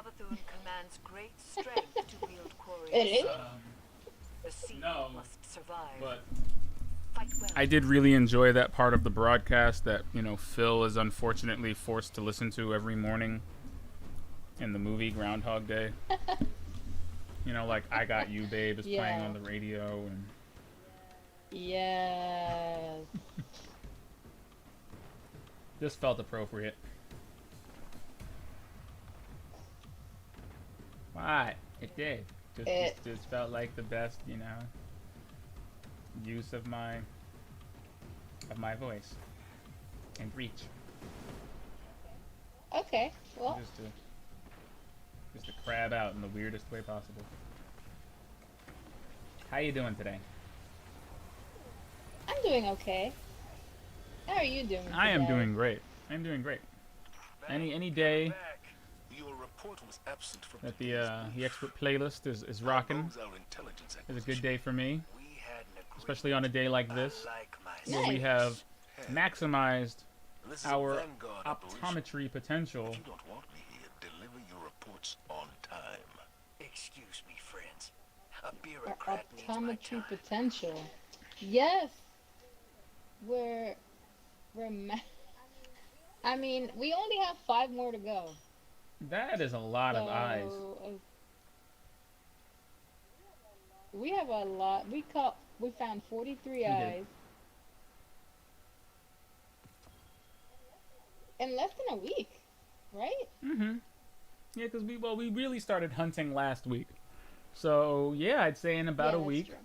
Savathun commands great strength to wield It Quarius is? sword. The sea No, must survive. but Fight well. I did really enjoy that part of the broadcast that, Phil is unfortunately forced to listen to every morning in the movie Groundhog Day. Like I Got You, Babe is playing Yeah. on the radio, and Yes. this felt appropriate. Why? It did. Just felt like the best, use of my voice and reach. Okay. Well, Just to crab out in the weirdest way possible. How you doing today? I'm doing okay. How are you doing I am today? doing great. I'm doing great. Any day Your report was absent from that the expert playlist is rocking is a good day for me, especially on a day like this where we Nice. have maximized This is a our vanguard operation. optometry potential. If you don't want me here, deliver your reports on time. Excuse me, friends. A Our bureaucrat needs my optometry time. potential. Yes. We're I mean, we only have 5 more to go. That is a lot of eyes. uh, we have a lot. We found 43 We did. eyes in less than a week, right? Mm-hmm. Yeah, because we really started hunting last week. So yeah, I'd say in about Yeah, a that's week true.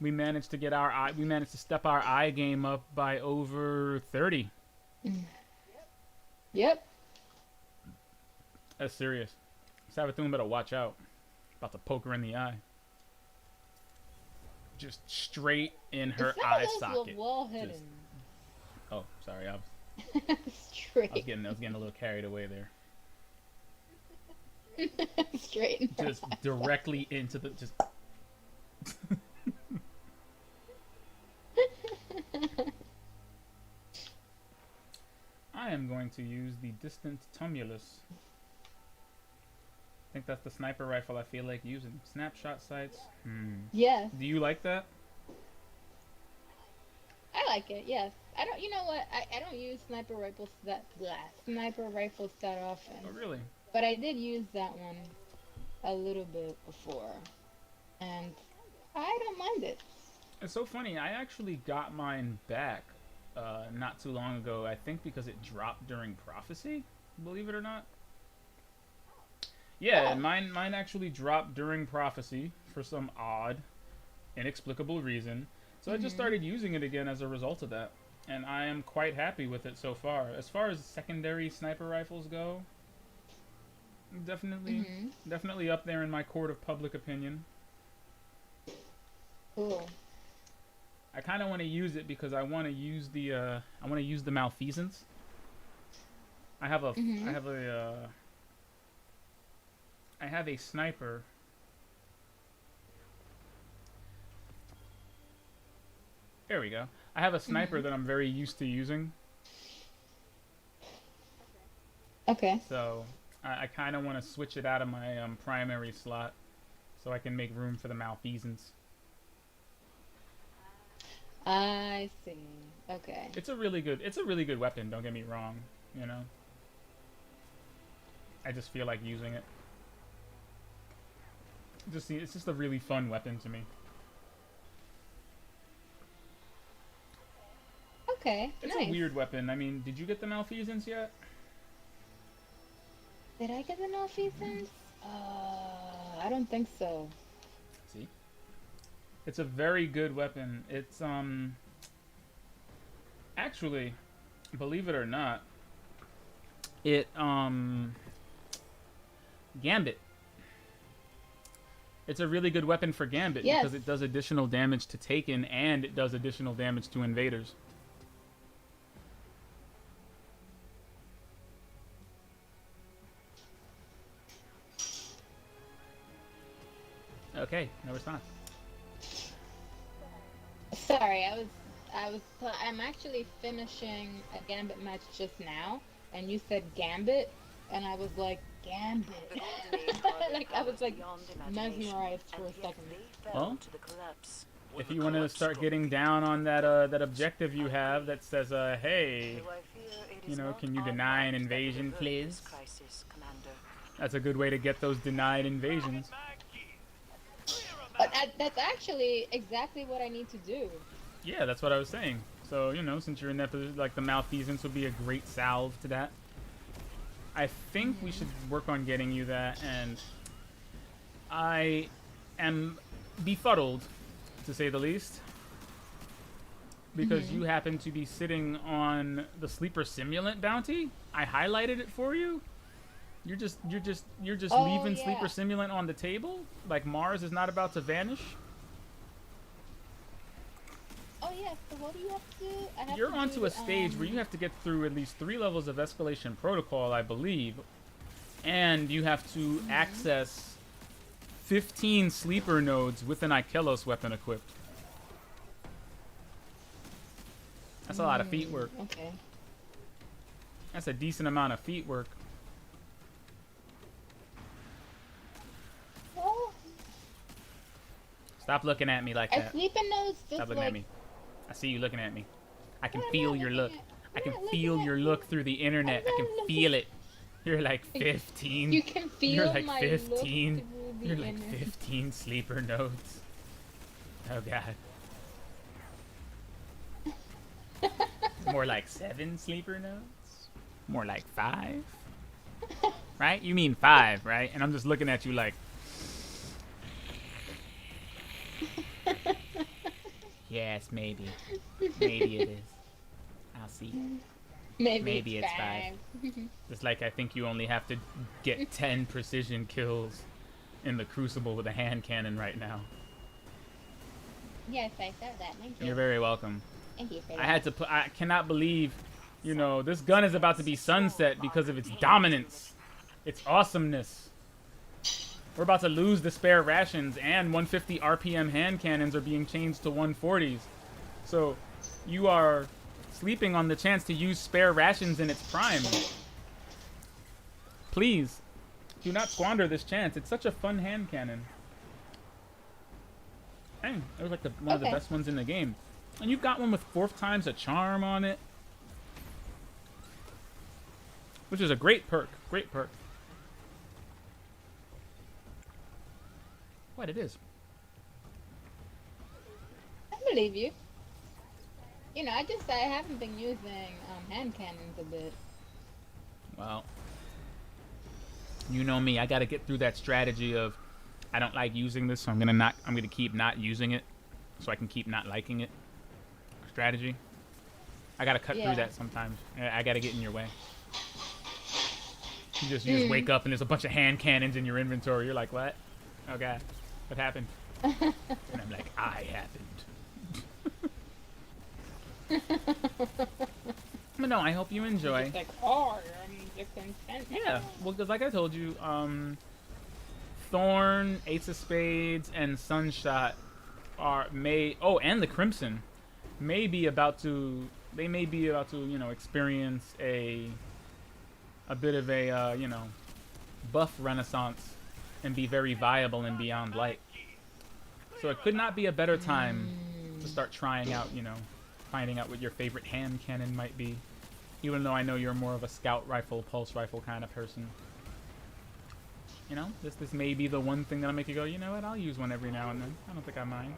we managed to step our eye game up by over 30. Yep. That's serious. Savathun better watch out. About to poke her in the eye. Just straight in her Some eye of those socket. look well hidden. Just- Oh, sorry, I Straight. was getting a little carried away there. Straight. in her Just directly into the just. I am going to use the distant tumulus. I think that's the sniper rifle I feel like using. Snapshot sights. Yes, Do you like that? I like it. Yes, I don't. You know what? I don't use sniper rifles that often, Oh, really? but I did use that one a little bit before, and I don't mind it. It's so funny. I actually got mine back not too long ago. I think because it dropped during prophecy. Believe it or not. Yeah, Oh. mine actually dropped during prophecy for some odd, inexplicable reason. So I just started using it again as a result of that, and I am quite happy with it so far. As far as secondary sniper rifles go, definitely up there in my court of public opinion. Cool. I kind of want to use it because I want to use the malfeasance. I have a sniper. There we go. I have a sniper that I'm very used to using, Okay. so I kind of want to switch it out of my primary slot so I can make room for the malfeasance. I see. Okay. It's a really good weapon. Don't get me wrong. You know, I just feel like using it. It's just a really fun weapon to me. Okay. It's Nice. a weird weapon. I mean, did you get the malfeasance yet? Did I get the malfeasance? I don't think so. See, it's a very good weapon. It's actually, believe it or not, it Gambit. It's a really good weapon for Gambit Yes. because it does additional damage to Taken and it does additional damage to invaders. Okay, no response. Sorry, I'm actually finishing a Gambit match just now, and you said Gambit, and I was like, Gambit. The Golden Age guarded Like, I was powers like beyond imagination, mesmerized for and a yet second. they Well, fell to the collapse. If you want to start getting down on that that objective you have that says, hey, Though I fear it you is know, not can you our deny an part that invasion, will avert please? this crisis, Commander. That's a good way to get those denied invasions. But that's actually exactly what I need to do. Yeah, that's what I was saying. So, you know, since you're in that position, like the malfeasance would be a great salve to that. I think we should work on getting you that, and I am befuddled, to say the least, because you happen to be sitting on the sleeper simulant bounty. I highlighted it for you. You're just Oh, leaving yeah. sleeper simulant on the table, like Mars is not about to vanish. Oh yeah, so what do you have to do? I have You're to onto do, a stage where you have to get through at least 3 levels of escalation protocol, I believe, and you have to access 15 sleeper nodes with an Ikelos weapon equipped. That's a lot of feet work. Okay. That's a decent amount of feet work. Well, Stop looking at me like I that. sleep in those just Stop looking like at me. I see you looking at me. I can I'm feel not your looking look. at- I I'm can not looking feel at your you. look through the internet. I I'm can not looking- feel it. You're like 15. you can feel You're like my 15. look through the You're like internet. 15 sleeper nodes. Oh god. More like 7 sleeper nodes? More like 5? Right? You mean 5, right? And I'm just looking at you like... Yes, maybe. Maybe it is. I'll see. Maybe it's 5. Just like I think you only have to get 10 precision kills in the Crucible with a hand cannon right now. Yes, I said that. Thank you. You're very welcome. Thank you for that. I had to put. I cannot believe, you know, this gun is about to be sunset because of its dominance, its awesomeness. We're about to lose the spare rations, and 150 RPM hand cannons are being changed to 140s. So, you are sleeping on the chance to use spare rations in its prime. Please, do not squander this chance. It's such a fun hand cannon. Dang, it was like one of the Okay. best ones in the game. And you've got one with 4th times a charm on it. Which is a great perk. Great perk. What it is. I believe you. You know, I haven't been using hand cannons a bit. Well, you know me. I got to get through that strategy of I don't like using this, so I'm gonna keep not using it, so I can keep not liking it. Strategy. I gotta cut Yeah. through that sometimes. I gotta get in your way. You just wake up and there's a bunch of hand cannons in your inventory. You're like, what? Oh god, what happened? And I'm like, I happened. But no, I hope you enjoy. It's like, oh, you're content. Yeah, well, because like I told you, Thorn, Ace of Spades, and Sunshot and the Crimson may be about to, you know, experience a bit of a, you know, buff renaissance and be very viable in Beyond Light. So it could not be a better time to start trying out, you know, finding out what your favorite hand cannon might be. Even though I know you're more of a scout rifle, pulse rifle kind of person. You know, this may be the one thing that'll make you go, you know what, I'll use one every now and then. I don't think I mind.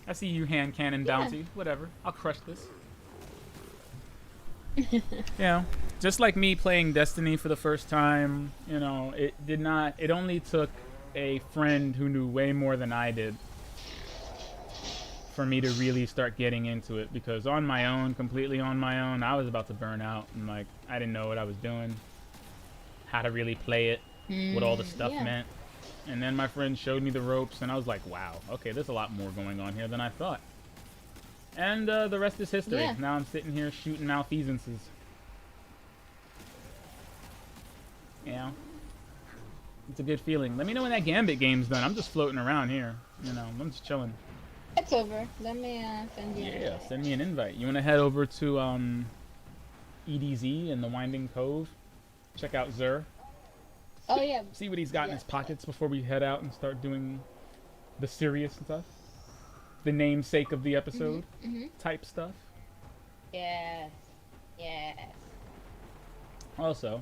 I see you hand cannon bounty. Whatever. I'll crush this. You know, just like me playing Destiny for the first time, you know, it only took a friend who knew way more than I did for me to really start getting into it, because on my own, completely on my own, I was about to burn out, and like I didn't know what I was doing, how to really play it, what all the stuff yeah. meant. And then my friend showed me the ropes, and I was like, wow, okay, there's a lot more going on here than I thought. And the rest is history. Yeah. Now I'm sitting here shooting malfeasances. You know? It's a good feeling. Let me know when that Gambit game's done. I'm just floating around here. You know, I'm just chilling. It's over. Let me send you. an Yeah, invite. send me an invite. You want to head over to EDZ in the Winding Cove Check out Zur. Oh yeah. See what he's got in his pockets before we head out and start doing the serious stuff. The namesake of the episode type stuff. Yes. Yes. Also,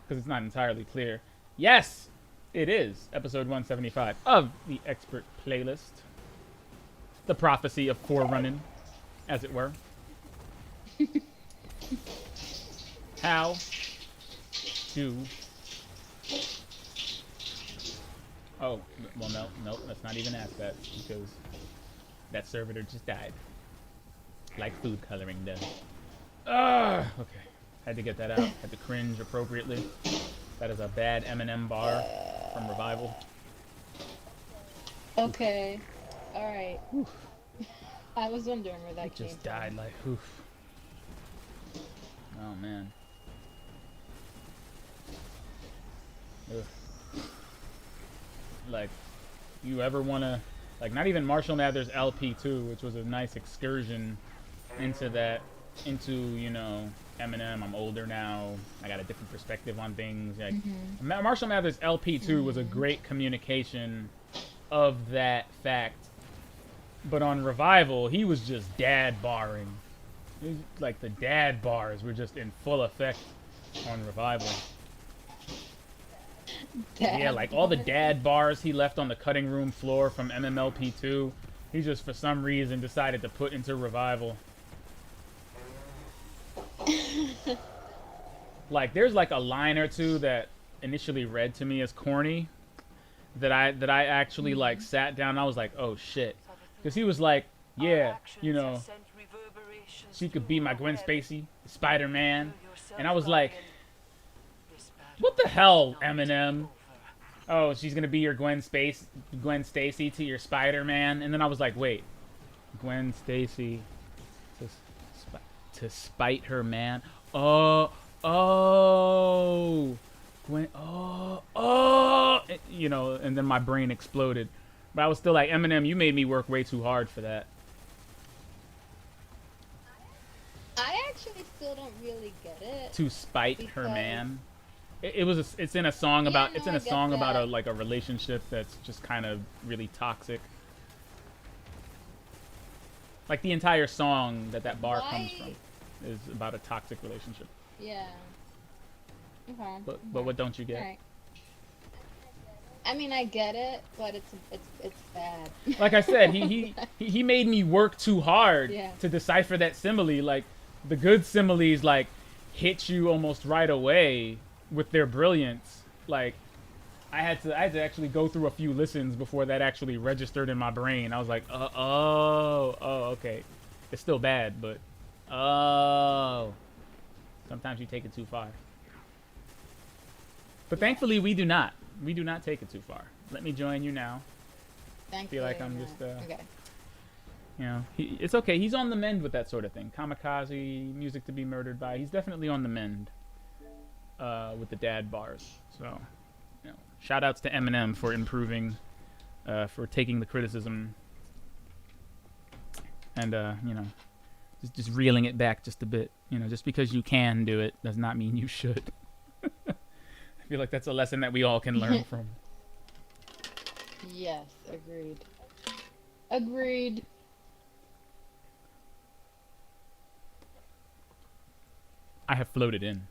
because it's not entirely clear, yes, it is episode 175 of the Expert Playlist. The prophecy of Forerunnin, as it were. How to... Oh, well, no, let's not even ask that, because that servitor just died. Like food coloring does. Okay. Had to get that out. Had to cringe appropriately. That is a bad Eminem bar from Revival. Okay. All right. I was wondering where that It came just from. died like, oof. Oh, man. Ugh. Like, you ever want to... Like, not even Marshall Mathers LP2, which was a nice excursion into that, into, you know, Eminem. I'm older now. I got a different perspective on things. Like, Marshall Mathers LP2 was a great communication of that fact. But on Revival, he was just dad barring. Like, the dad bars were just in full effect on Revival. Yeah, like all the dad bars he left on the cutting room floor from MMLP2, he just for some reason decided to put into Revival. Like there's like a line or two that initially read to me as corny that I actually like sat down and I was like, "Oh shit." Cuz he was like, "Yeah, you know, she could be my Gwen Stacy, Spider-Man." And I was like, "What the hell, Eminem? Oh, she's gonna be your Gwen Stacy to your Spider-Man." And then I was like, "Wait, Gwen Stacy to spite her man? Oh, Gwen. Oh, you know." And then my brain exploded. But I was still like, Eminem, you made me work way too hard for that. I actually still don't really get it. To spite her because- man. It's in a song about Yeah, it's no, in I a get song about that. a like a relationship that's just kind of really toxic. Like the entire song that bar comes Why- from is about a toxic relationship. Yeah. Okay. But what don't you get? Alright. I mean, I get it, but it's bad. Like I said, he made me work too hard Yeah. to decipher that simile. Like the good similes like hit you almost right away with their brilliance. Like I had to actually go through a few listens before that actually registered in my brain. I was like, oh, okay. It's still bad, but sometimes you take it too far. But thankfully we do not. We do not take it too far. Let me join you now. Thankfully, like I'm no. just, Okay. You know, it's okay. He's on the mend with that sort of thing. Kamikaze, music to be murdered by. He's definitely on the mend with the dad bars. So, you know, shout outs to Eminem for improving, for taking the criticism and, you know, just reeling it back just a bit. You know, just because you can do it does not mean you should. I feel like that's a lesson that we all can learn from. Yes, agreed. Agreed. I have floated in.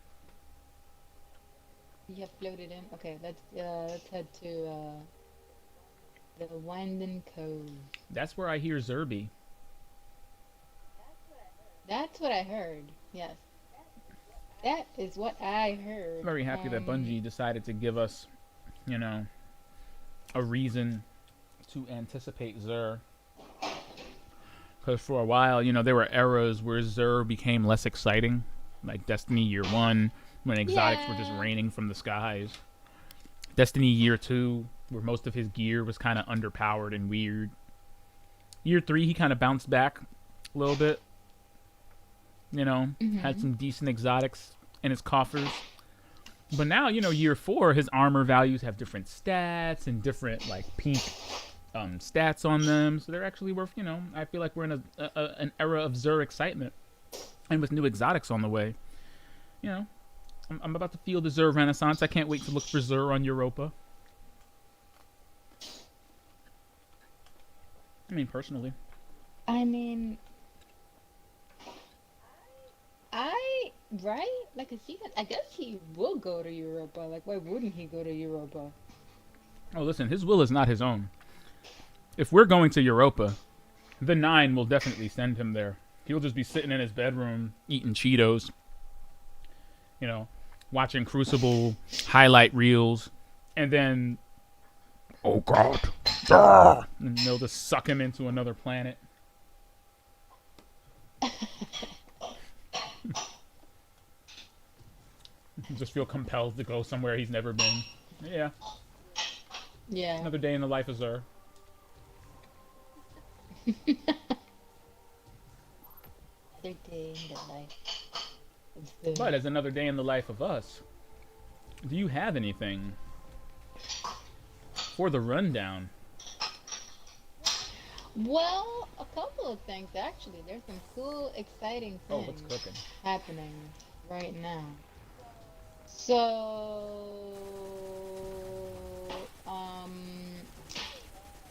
You have floated in. Okay, let's head to the Winding Cove. That's where I hear Zerby. That's what I heard. Yes. That is what I heard. Very happy that Bungie decided to give us, you know, a reason to anticipate Xur. Because for a while, you know, there were eras where Xur became less exciting. Like Destiny Year 1, when exotics were just Yeah. raining from the skies. Destiny Year 2, where most of his gear was kind of underpowered and weird. Year 3, he kind of bounced back a little bit. You know, had some decent exotics in his coffers. But now, you know, Year 4, his armor values have different stats and different, like, peak stats on them. So they're actually worth, you know, I feel like we're in an era of Xur excitement. And with new exotics on the way, you know, I'm about to feel the Zur Renaissance. I can't wait to look for Zur on Europa. I mean, personally. I mean, right? Like, I guess he will go to Europa. Like, why wouldn't he go to Europa? Oh, listen, his will is not his own. If we're going to Europa, the Nine will definitely send him there. He'll just be sitting in his bedroom eating Cheetos, you know, watching Crucible highlight reels, and then, oh God, and they'll just suck him into another planet. Just feel compelled to go somewhere he's never been. Yeah, Yeah. another day in the life of Zur. Their day in the life of the... But as another day in the life of us, do you have anything for the rundown? Well, a couple of things actually. There's some cool, exciting Oh, things what's cooking? happening right now. So,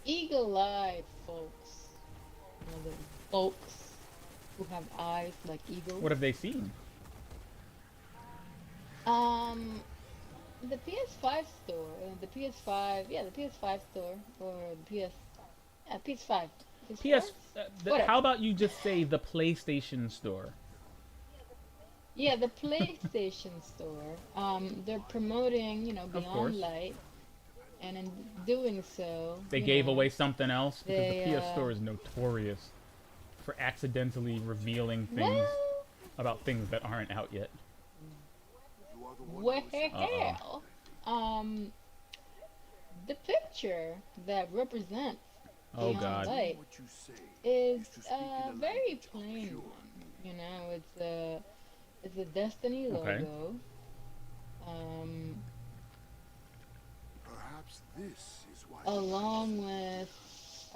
eagle-eyed folks, the folks who have eyes like eagles. What have they seen? The PS5 store, the PS5, yeah, the PS5 store, or the PS5. PS. Whatever. How about you just say the PlayStation Store? Yeah, the PlayStation Store. They're promoting, course. Beyond Light, and in doing so, They you gave know, away something else because they, the PS Store is notorious for accidentally revealing things Well, about things that aren't out yet. well, the picture that represents Oh Beyond God. Light is a very plain one. You know, it's a Destiny logo. Okay. Perhaps this is why. Along with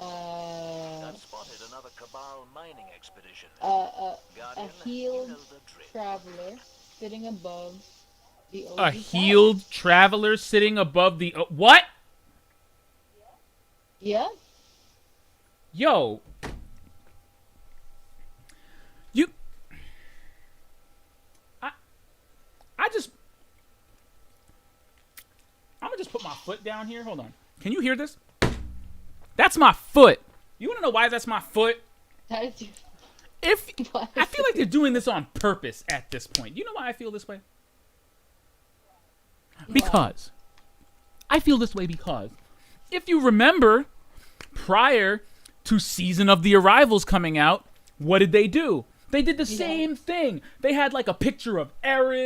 I've spotted another Cabal mining expedition. a Guardian, healed you know the drill. traveler sitting above the A OG healed traveler sitting above the what? tower. Yeah. Yo. You. I just. I'm gonna just put my foot down here. Hold on. Can you hear this? That's my foot. You wanna know why that's my foot? That is your... If Why I feel like they're doing this on purpose at this point. You know why I feel this way? Because I feel this way because if you remember, prior to Season of the Arrivals coming out, what did they do? They did the same thing. They had like a picture of Eren